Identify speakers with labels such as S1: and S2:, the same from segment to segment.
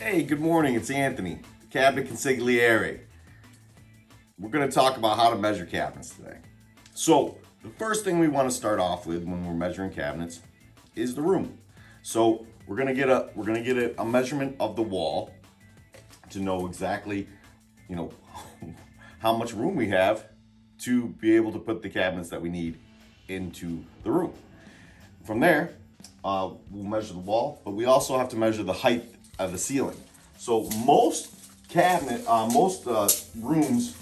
S1: Hey, good morning. It's Anthony, Cabinet Consigliere. We're going to talk about how to measure cabinets today. So, the first thing we want to start off with when we're measuring cabinets is the room. So, we're going to get a measurement of the wall to know exactly, you know, how much room we have to be able to put the cabinets that we need into the room. From there, we'll measure the wall, but we also have to measure the height of the ceiling. So most rooms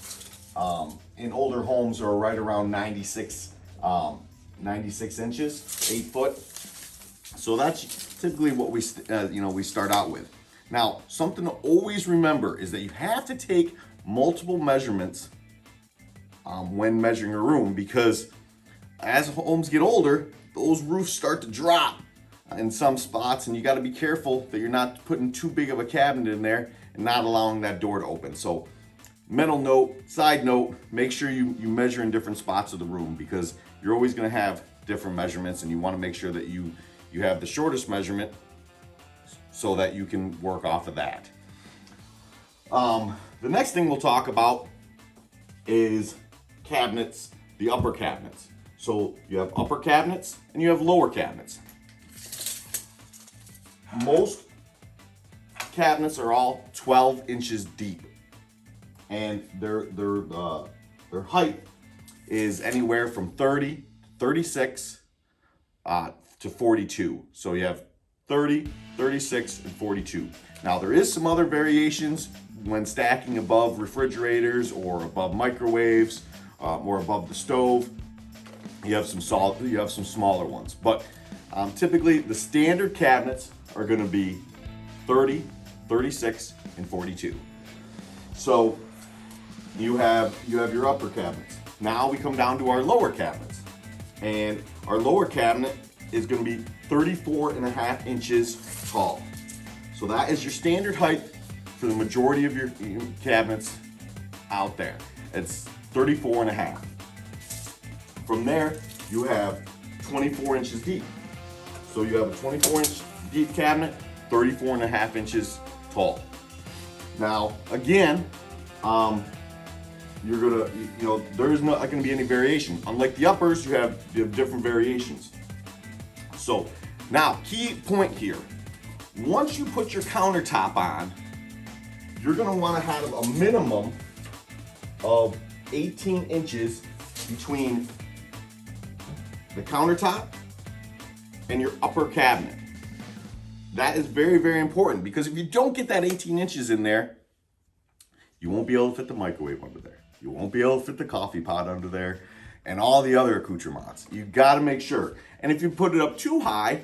S1: in older homes are right around 96 inches, 8 foot. So that's typically what we start out with. Now, something to always remember is that you have to take multiple measurements when measuring a room, because as homes get older, those roofs start to drop in some spots, and you got to be careful that you're not putting too big of a cabinet in there and not allowing that door to open. So mental note, side note, make sure you measure in different spots of the room, because you're always going to have different measurements, and you want to make sure that you have the shortest measurement so that you can work off of that. The next thing we'll talk about is cabinets, the upper cabinets. So you have upper cabinets and you have lower cabinets. Most cabinets are all 12 inches deep, and their height is anywhere from 30, 36 to 42. So you have 30, 36, and 42. Now there is some other variations when stacking above refrigerators or above microwaves or above the stove. You have some smaller ones, but typically the standard cabinets are going to be 30, 36, and 42. So you have your upper cabinets. Now we come down to our lower cabinets, and our lower cabinet is going to be 34.5 inches tall. So that is your standard height for the majority of your cabinets out there. It's 34.5. From there, you have 24 inches deep. So you have a 24-inch deep cabinet, 34.5 inches tall. Now, again, you're gonna, there's not gonna be any variation. Unlike the uppers, you have different variations. So now, key point here. Once you put your countertop on, you're gonna wanna have a minimum of 18 inches between the countertop and your upper cabinet. That is very, very important, because if you don't get that 18 inches in there, you won't be able to fit the microwave under there. You won't be able to fit the coffee pot under there and all the other accoutrements. You gotta make sure. And if you put it up too high,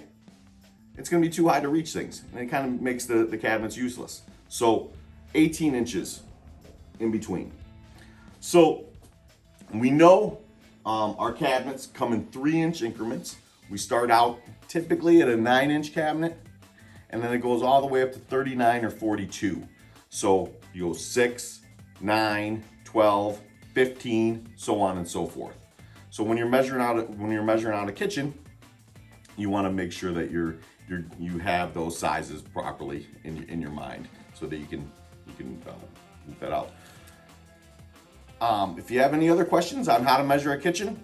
S1: it's gonna be too high to reach things, and it kind of makes the cabinets useless. So 18 inches in between. So we know our cabinets come in 3-inch increments. We start out typically at a 9-inch cabinet, and then it goes all the way up to 39 or 42. So you go 6, 9, 12, 15, so on and so forth. So when you're measuring out a kitchen, you want to make sure that you have those sizes properly in your mind, so that you can move that out. If you have any other questions on how to measure a kitchen,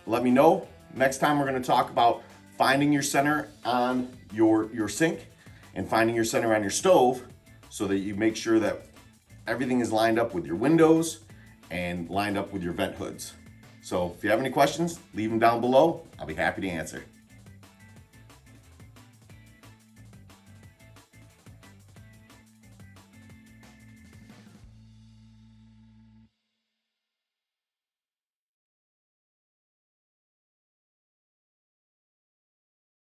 S1: let me know. Next time we're going to talk about finding your center on your sink and finding your center on your stove, so that you make sure that everything is lined up with your windows and lined up with your vent hoods. So if you have any questions, leave them down below. I'll be happy to answer.